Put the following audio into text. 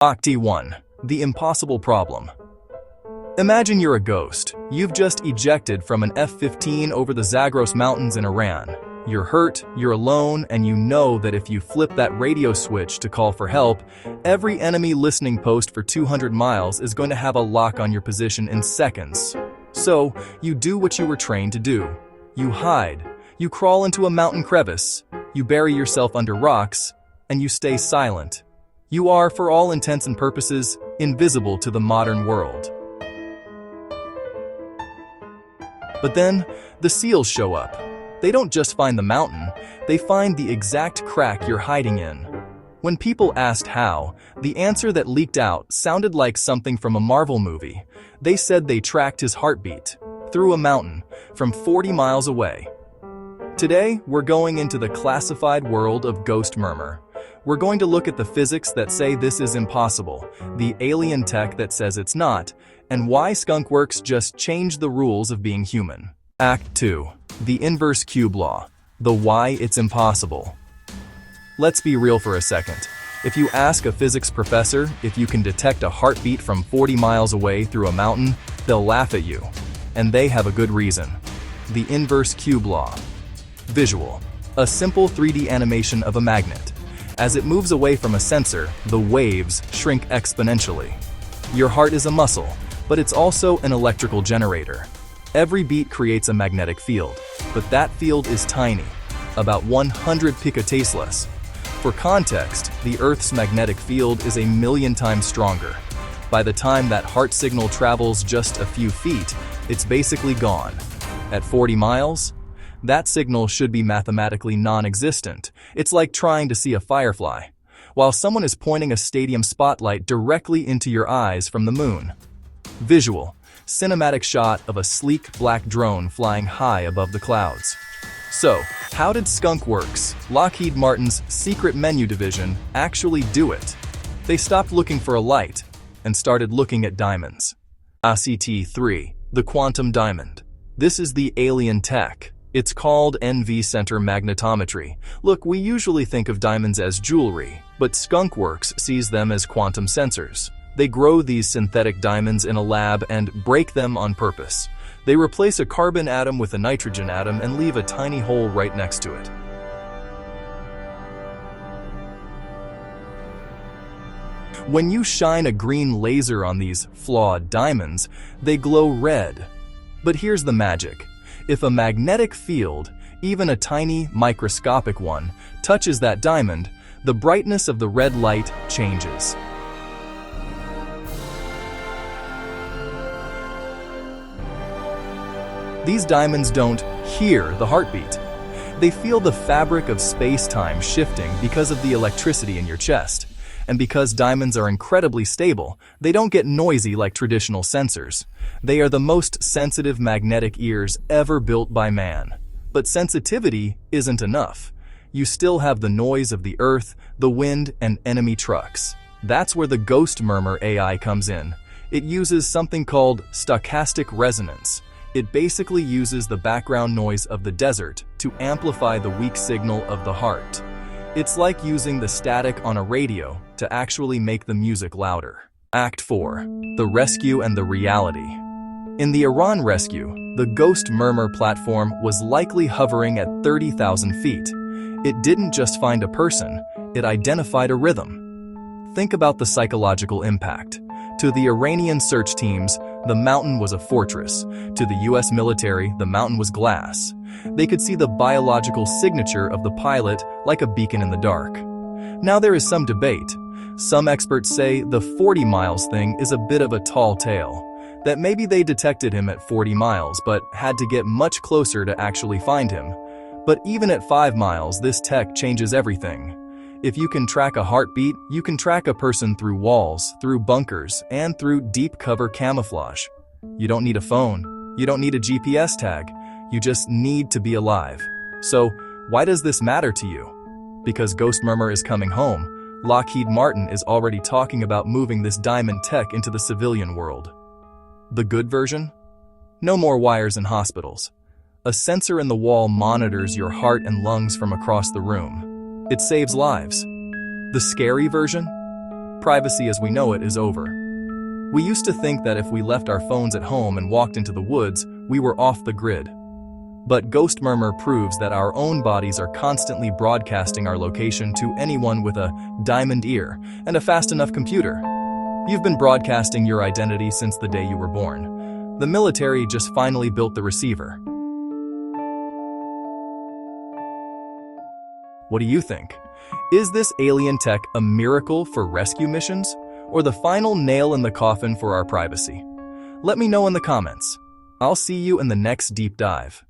Octi 1. The impossible problem. Imagine you're a ghost. You've just ejected from an F-15 over the Zagros Mountains in Iran. You're hurt, you're alone, and you know that if you flip that radio switch to call for help, every enemy listening post for 200 miles is going to have a lock on your position in seconds. So, you do what you were trained to do. You hide. You crawl into a mountain crevice. You bury yourself under rocks, and you stay silent. You are, for all intents and purposes, invisible to the modern world. But then, the SEALs show up. They don't just find the mountain, they find the exact crack you're hiding in. When people asked how, the answer that leaked out sounded like something from a Marvel movie. They said they tracked his heartbeat through a mountain from 40 miles away. Today, we're going into the classified world of Ghost Murmur. We're going to look at the physics that say this is impossible, the alien tech that says it's not, and why Skunk Works just changed the rules of being human. Act 2. The inverse cube law. The why it's impossible. Let's be real for a second. If you ask a physics professor if you can detect a heartbeat from 40 miles away through a mountain, they'll laugh at you. And they have a good reason. The inverse cube law. Visual. A simple 3D animation of a magnet. As it moves away from a sensor, the waves shrink exponentially. Your heart is a muscle, but it's also an electrical generator. Every beat creates a magnetic field, but that field is tiny, about 100 picoteslas. For context, the Earth's magnetic field is 1,000,000 times stronger. By the time that heart signal travels just a few feet, it's basically gone. At 40 miles, that signal should be mathematically non-existent. It's like trying to see a firefly, while someone is pointing a stadium spotlight directly into your eyes from the moon. Visual. Cinematic shot of a sleek black drone flying high above the clouds. So, how did Skunk Works, Lockheed Martin's secret menu division, actually do it? They stopped looking for a light and started looking at diamonds. ACT-3, the quantum diamond. This is the alien tech. It's called NV center magnetometry. Look, we usually think of diamonds as jewelry, but Skunk Works sees them as quantum sensors. They grow these synthetic diamonds in a lab and break them on purpose. They replace a carbon atom with a nitrogen atom and leave a tiny hole right next to it. When you shine a green laser on these flawed diamonds, they glow red. But here's the magic. If a magnetic field, even a tiny microscopic one, touches that diamond, the brightness of the red light changes. These diamonds don't hear the heartbeat. They feel the fabric of space-time shifting because of the electricity in your chest. And because diamonds are incredibly stable, they don't get noisy like traditional sensors. They are the most sensitive magnetic ears ever built by man. But sensitivity isn't enough. You still have the noise of the earth, the wind, and enemy trucks. That's where the Ghost Murmur AI comes in. It uses something called stochastic resonance. It basically uses the background noise of the desert to amplify the weak signal of the heart. It's like using the static on a radio to actually make the music louder. Act 4. The rescue and the reality. In the Iran rescue, the Ghost Murmur platform was likely hovering at 30,000 feet. It didn't just find a person, it identified a rhythm. Think about the psychological impact. To the Iranian search teams, the mountain was a fortress. To the US military, the mountain was glass. They could see the biological signature of the pilot like a beacon in the dark. Now there is some debate. Some experts say the 40 miles thing is a bit of a tall tale. That maybe they detected him at 40 miles but had to get much closer to actually find him. But even at 5 miles, this tech changes everything. If you can track a heartbeat, you can track a person through walls, through bunkers, and through deep cover camouflage. You don't need a phone. You don't need a GPS tag. You just need to be alive. So, why does this matter to you? Because Ghost Murmur is coming home. Lockheed Martin is already talking about moving this diamond tech into the civilian world. The good version? No more wires in hospitals. A sensor in the wall monitors your heart and lungs from across the room. It saves lives. The scary version? privacy as we know it is over. We used to think that if we left our phones at home and walked into the woods, we were off the grid. But Ghost Murmur proves that our own bodies are constantly broadcasting our location to anyone with a diamond ear and a fast enough computer. You've been broadcasting your identity since the day you were born. The military just finally built the receiver. What do you think? Is this alien tech a miracle for rescue missions, or the final nail in the coffin for our privacy? Let me know in the comments. I'll see you in the next deep dive.